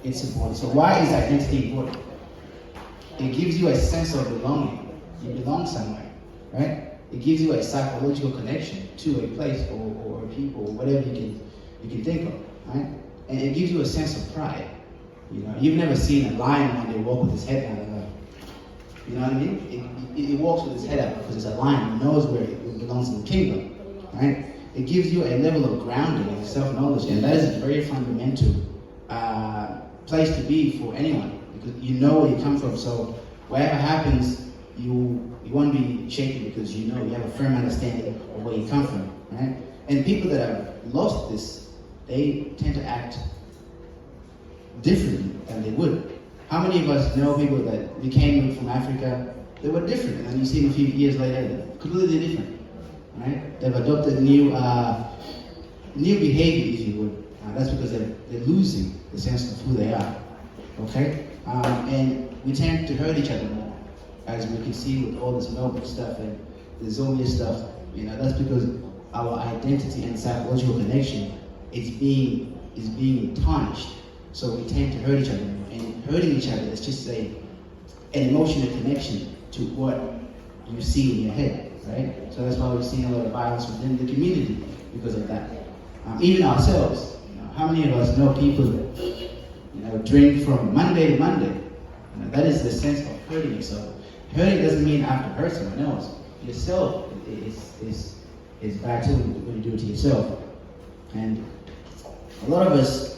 it's important. So why is identity important? It gives you a sense of belonging. You belong somewhere, right? It gives you a psychological connection to a place or people or whatever you can think of, right? And it gives you a sense of pride. You know, you've never seen a lion when they walk with his head down. You know what I mean? It walks with its head up because it's a lion. It knows where it belongs in the kingdom, right? It gives you a level of grounding and self-knowledge, and that is a very fundamental place to be for anyone, because you know where you come from. So whatever happens, you won't be shaken because you know you have a firm understanding of where you come from, right? And people that have lost this, they tend to act differently than they would. How many of us know people that became from Africa? They were different, and then you see them a few years later, they're completely different, right? They've adopted new behavior, if you would. That's because they're losing the sense of who they are, okay? And we tend to hurt each other more, as we can see with all this Melbourne stuff and the Zombies stuff. You know, that's because our identity and psychological connection is being tarnished. So we tend to hurt each other more. And hurting each other is just an emotional connection to what you see in your head, right? So that's why we're seeing a lot of violence within the community because of that. Even ourselves. How many of us know people that drink from Monday to Monday? That is the sense of hurting yourself. Hurting doesn't mean I have to hurt someone else. Yourself is bad too when you do it to yourself. And a lot of us,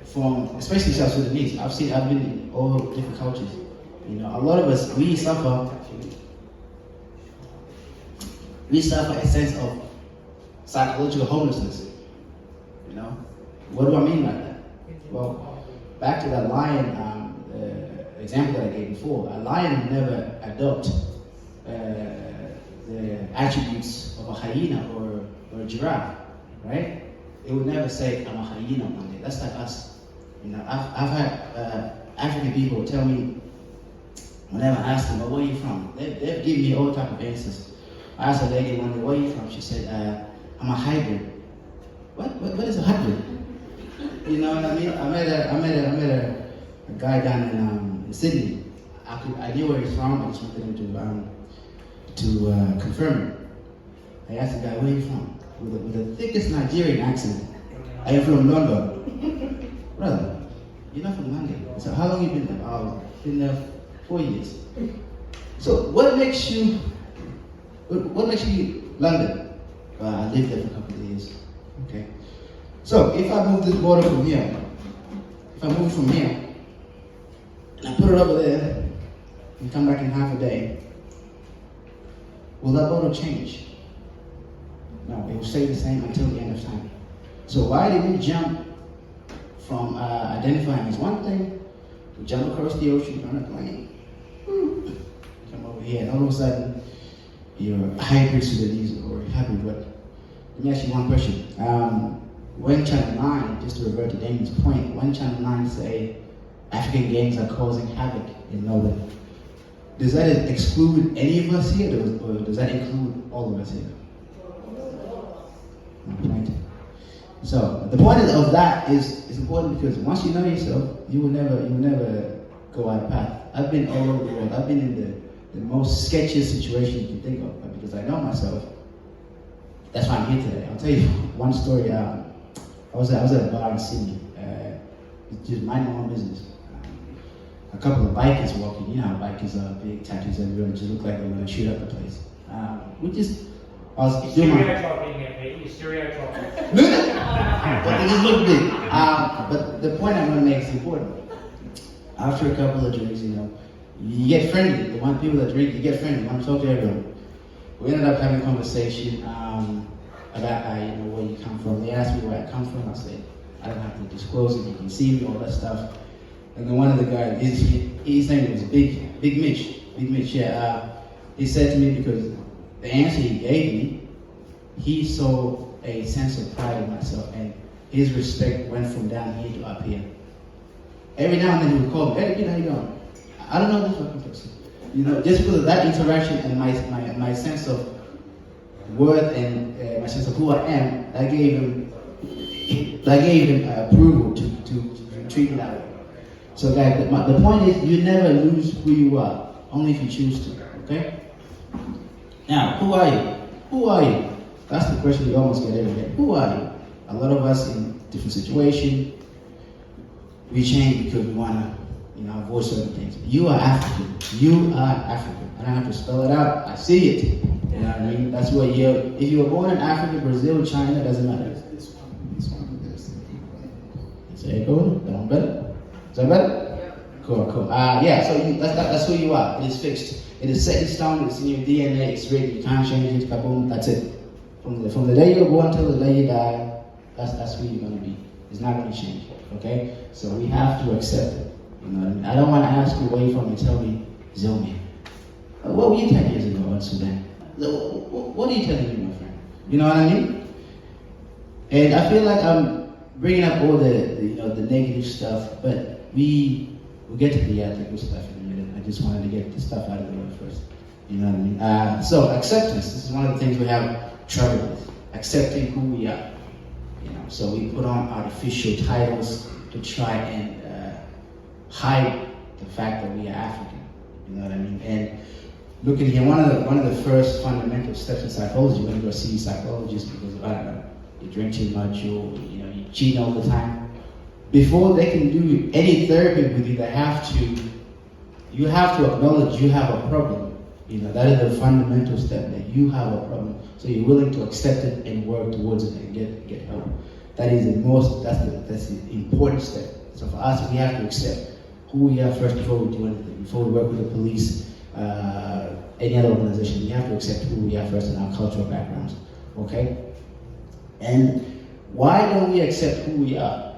especially South Sudanese, I've been in all different cultures. A lot of us, we suffer a sense of psychological homelessness. What do I mean by that? Well, back to that lion example that I gave before. A lion would never adopt the attributes of a hyena or a giraffe, right? It would never say, I'm a hyena one day. That's like us. I've had African people tell me, whenever I ask them, well, where are you from? They've given me all type of answers. I asked a lady one day, where are you from? She said, I'm a hybrid. What is a hybrid? You know what I mean? I met a guy down in Sydney. I knew where he's from. I just wanted him to confirm it. I asked the guy, where are you from? With the thickest Nigerian accent. I am from London. Brother, you're not from London. So how long have you been there? Oh, been there 4 years. So what makes you London? I lived there for a couple of years. Okay. So if I move this border from here, and I put it over there, and come back in half a day, will that border change? No, it will stay the same until the end of time. So why did we jump from identifying as one thing to jump across the ocean on a plane? Come over here, and all of a sudden, you're a hybrid Sudanese or hybrid what? Let me ask you one question. When Channel 9, just to revert to Damien's point, when Channel 9 say African gangs are causing havoc in Melbourne, does that exclude any of us here, or does that include all of us here? Point. So the point of that is important because once you know yourself, you will never go out of path. I've been all over the world. I've been in the most sketchiest situation you can think of, but because I know myself, that's why I'm here today. I'll tell you one story. I was at a bar in Sydney, just minding my own business. A couple of bikers walking. You know how bikers are, big tattoos everywhere, just look like they were going to shoot up the place. I was doing You're stereotyping. But they just look big. But the point I'm going to make is important. After a couple of drinks, you get friendly. The one people that drink, you get friendly. You want to talk to everyone. We ended up having a conversation about where you come from. They asked me where I come from. I said, I don't have to disclose it. You can see me, all that stuff. And then one of the guys, his name was Big Mitch. Big Mitch, yeah. He said to me, because the answer he gave me, he saw a sense of pride in myself, and his respect went from down here to up here. Every now and then he would call me, hey, how you doing? I don't know this fucking person. Just because of that interaction and my sense of worth and my sense of who I am, that gave him approval to treat me that way. So guys, the point is you never lose who you are, only if you choose to, okay? Now, who are you? Who are you? That's the question we almost get every day. Who are you? A lot of us in different situations, we change because we want to, avoid certain things. You are African. You are African. I don't have to spell it out. I see it. You know what I mean? That's what if you were born in Africa, Brazil, China, doesn't matter. This one, there's Is it echo? That one better? Is that better? Yeah. Cool. Yeah, so that's who you are. It is fixed. It is set in stone. It's in your DNA. It's written. You can't change it. Kaboom. That's it. From the day you're born till the day you die, that's who you're going to be. It's not going to change. Okay? So we have to accept it. You know what I mean? I don't want to ask you where you're from and tell me, Zomi, what were you 10 years ago in Sudan? What are you telling me, my friend? You know what I mean? And I feel like I'm bringing up all the negative stuff, but we'll get to the ethical stuff in a minute. I just wanted to get the stuff out of the way first. You know what I mean? So acceptance. This is one of the things we have trouble with. Accepting who we are. So we put on artificial titles to try and hide the fact that we are African. You know what I mean? And look at here, one of the first fundamental steps in psychology when you go see a psychologist because I don't know, you drink too much, you cheat all the time. Before they can do any therapy with you, you have to acknowledge you have a problem. That is the fundamental step, that you have a problem. So you're willing to accept it and work towards it and get help. That's the important step. So for us, we have to accept who we are first before we do anything. Before we work with the police, any other organization, we have to accept who we are first in our cultural backgrounds. Okay? And why don't we accept who we are?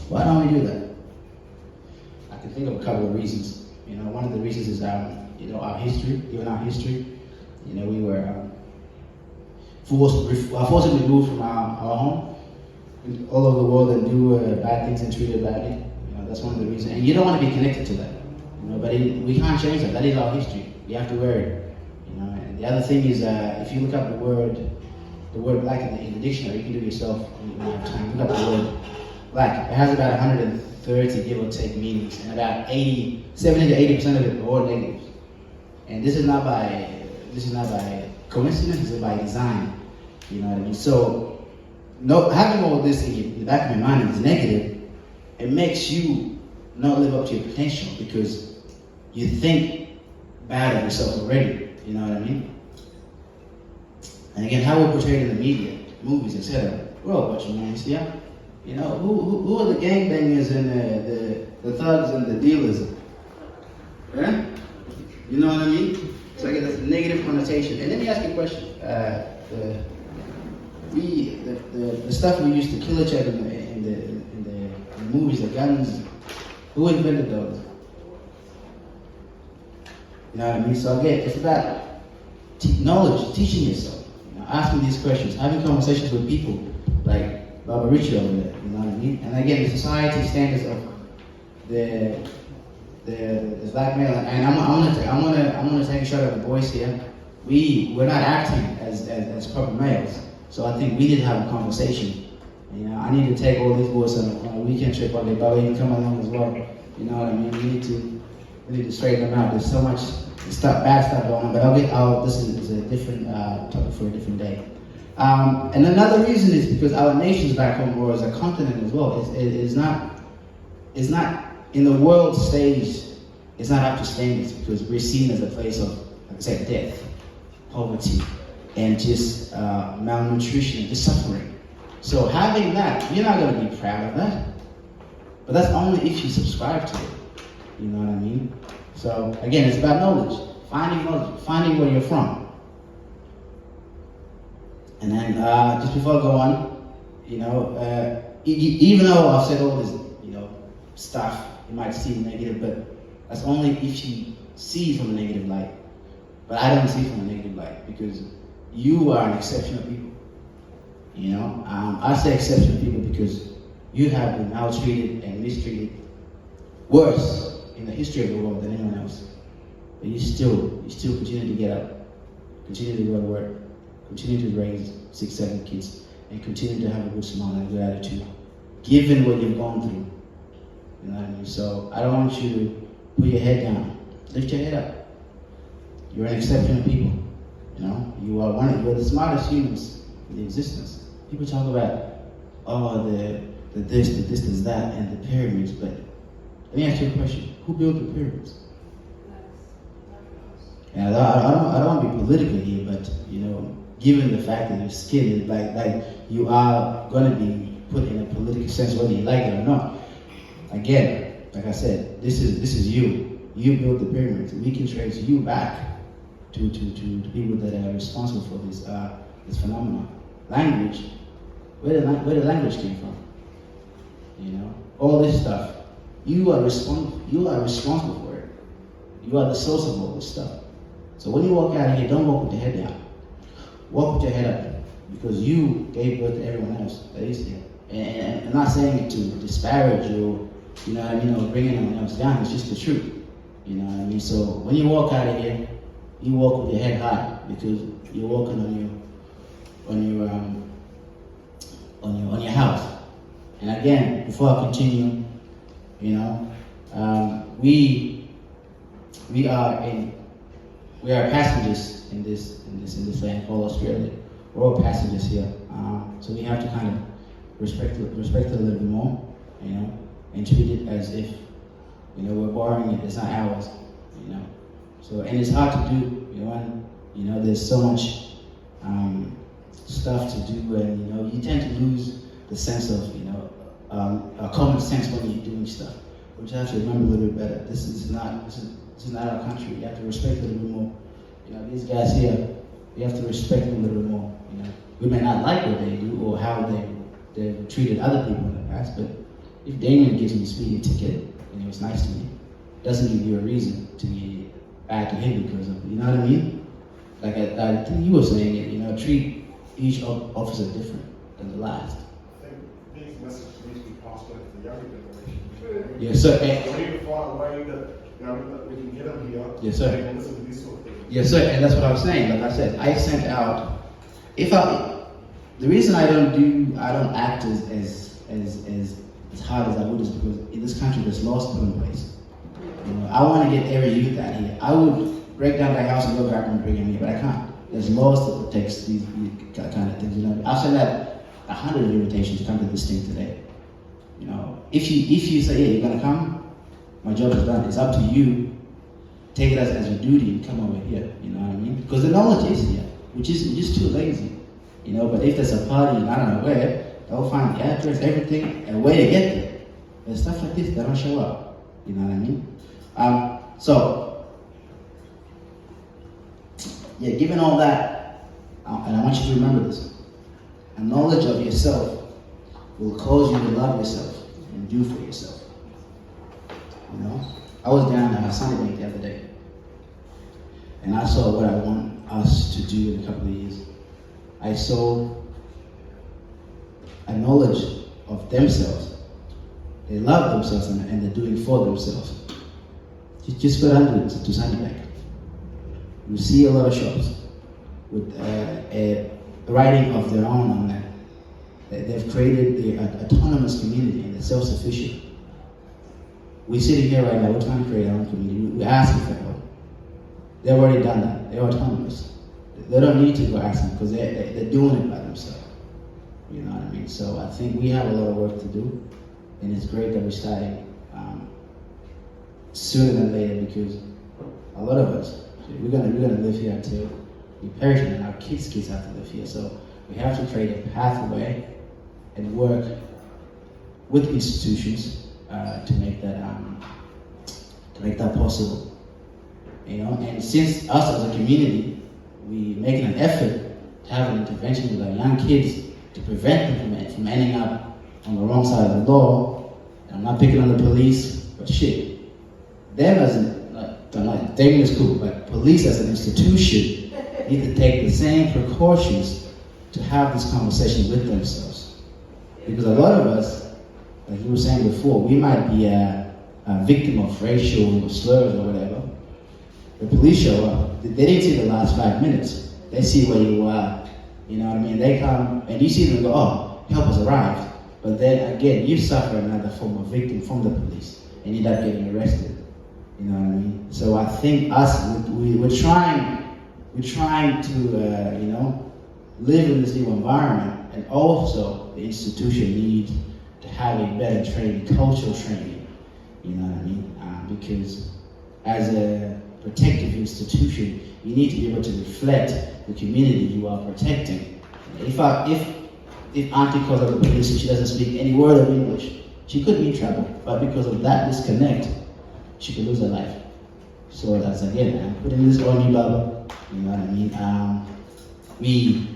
Why don't we do that? I can think of a couple of reasons. One of the reasons is our history. Given our history, we were forcibly removed from our home all over the world and do bad things and treated badly. That's one of the reasons. And you don't want to be connected to that. But we can't change that. That is our history. We have to wear it. And the other thing is, if you look up the word black in the dictionary, you can do it yourself when you have time. Look up the word black. It has about 130 give or take meanings, and about 70 to 80% of it are all negative. And this is not by coincidence. This is by design. You know what I mean? So, having all this in the back of your mind is negative. It makes you not live up to your potential because you think bad of yourself already. You know what I mean? And again, how we're portrayed in the media, movies, etc. We're all watching movies, yeah? Who are the gangbangers and the thugs and the dealers? Yeah? You know what I mean? So again, that's a negative connotation. And let me ask you a question. The stuff we used to kill each other in the movies, the guns, who invented those? You know what I mean? So again, it's about knowledge, teaching yourself, asking these questions, having conversations with people like Baba Richie over there, you know what I mean? And again, the society standards of the black male, and I'm gonna take a shot at the boys here. We're not acting as proper males, so I think we need to have a conversation. I need to take all these boys on a weekend trip on the Baba, you can come along as well. You know what I mean? We need to straighten them out. There's so much bad stuff going on, but this is a different topic for a different day. And another reason is because our nations back home, or as a continent as well, is not in the world stage. It's not up to standards because we're seen as a place of, like I said, death, poverty, and just malnutrition, and just suffering. So having that, you're not going to be proud of that. But that's only if you subscribe to it. You know what I mean? So again, it's about knowledge, finding where you're from. And then just before I go on, even though I've said all this, stuff, you might seem negative, but that's only if you see from a negative light. But I don't see from a negative light because you are an exceptional people. I say exceptional people because you have been maltreated and mistreated worse in the history of the world than anyone else. But you still continue to get up, continue to go to work, continue to raise 6, 7 kids, and continue to have a good smile and a good attitude. given what you've gone through. You know what I mean? So I don't want you to put your head down. Lift your head up. You're an exceptional people. You know, you're the smartest humans in existence. People talk about, oh, the this, that, and the pyramids, but let me ask you a question. Who built the pyramids? And I don't want to be political here, but you know, given the fact that your skin is like you are going to be put in a political sense whether you like it or not. Again, like I said, this is you. You built the pyramids. We can trace you back to the people that are responsible for this phenomenon. Language, where the language came from. You know, all this stuff. You are responsible for it. You are the source of all this stuff. So when you walk out of here, don't walk with your head down. Walk with your head up, because you gave birth to everyone else that is here. And I'm not saying it to disparage you, you know what I mean, or bring anyone else down. It's just the truth. You know what I mean? So when you walk out of here, you walk with your head high, because you're walking on your house. And again, before I continue, you know, we are passengers in this land called Australia. We're all passengers here, so we have to kind of respect it a little bit more, you know, and treat it as if, you know, we're borrowing it. It's not ours, you know. So, and it's hard to do, you know, when, you know, there's so much stuff to do, and you know, you tend to lose the sense of, you know, a common sense when you're doing stuff. But you have to remember a little bit better. This is not our country. You have to respect it a little bit more. You know, these guys here, you have to respect them a little bit more. You know, we may not like what they do or how they've treated other people in the past, but if Damien gives me a speeding ticket and it was nice to me, it doesn't give you a reason to be bad to him because of it. You know what I mean? Like I think you were saying it. You know, treat each officer different than the last. I think these messages need to be passed on to the younger generation. Yes, sir. We need to find a way that, you know, that we can get them here. Yes, sir. And listen to this sort of thing. Yes, sir. And that's what I was saying. Like I said, I sent out. The reason I don't act as hard as I would is because in this country there's laws put in place. You know, I want to get every youth out here. I would break down their house and go grab them and bring them here, but I can't. There's laws that protects these kind of things. You know, I've sent out 100 invitations to come to this thing today. You know, if you say, yeah, you're gonna come, my job is done. It's up to you. Take it as your duty and come over here. You know what I mean? Because the knowledge is here. We're just too lazy. You know, but if there's a party and I don't know where, they'll find the address, everything, and where to get there. There's stuff like this that don't show up. You know what I mean? So, yeah, given all that, and I want you to remember this, a knowledge of yourself will cause you to love yourself and do for yourself. You know? I was down at Sunday Bank the other day, and I saw what I want us to do in a couple of years. I saw a knowledge of themselves. They love themselves and they're doing for themselves. Just go down to Sunday Bank. You see a lot of shops with a writing of their own on that. They've created the autonomous community and they're self-sufficient. We're sitting here right now, we're trying to create our own community. We're asking for help. They've already done that. They're autonomous. They don't need to go ask them because they're doing it by themselves. You know what I mean? So I think we have a lot of work to do, and it's great that we're starting sooner than later, because a lot of us, we're gonna live here until we perish, and our kids have to live here. So we have to create a pathway and work with institutions to make that possible. You know, and since us as a community, we making an effort to have an intervention with our young kids to prevent them from ending up on the wrong side of the law. And I'm not picking on the police, but shit, them as Damien is cool, but police as an institution need to take the same precautions to have this conversation with themselves. Because a lot of us, like you were saying before, we might be a victim of racial slurs or whatever. The police show up, they didn't see the last 5 minutes. They see where you are, you know what I mean? They come and you see them go, oh, help has arrived. But then again, you suffer another form of victim from the police and end up getting arrested. You know what I mean? So I think we're trying to live in this new environment, and also the institution needs to have a better training, cultural training. You know what I mean? Because as a protective institution, you need to be able to reflect the community you are protecting. If Auntie calls up the police and she doesn't speak any word of English, she could be in trouble. But because of that disconnect, she could lose her life. So that's again, I'm putting this on you, Baba. You know what I mean?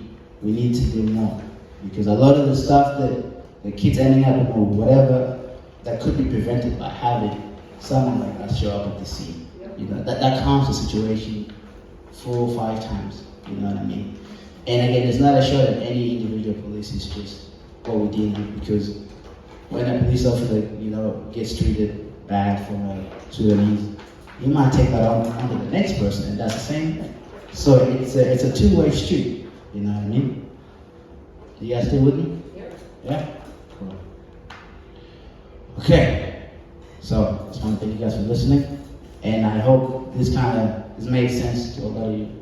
We need to do more, because a lot of the stuff that the kids ending up in or whatever, that could be prevented by having someone like us show up at the scene. You know, that calms the situation 4 or 5 times. You know what I mean? And again, it's not a shot at any individual police, it's just what we're dealing with, because when a police officer, gets treated bad from a Sudanese, you might take that on to the next person, and that's the same thing. So it's a two-way street, you know what I mean? You guys still with me? Yeah? Cool. Okay, so just want to thank you guys for listening, and I hope this made sense to a lot of you.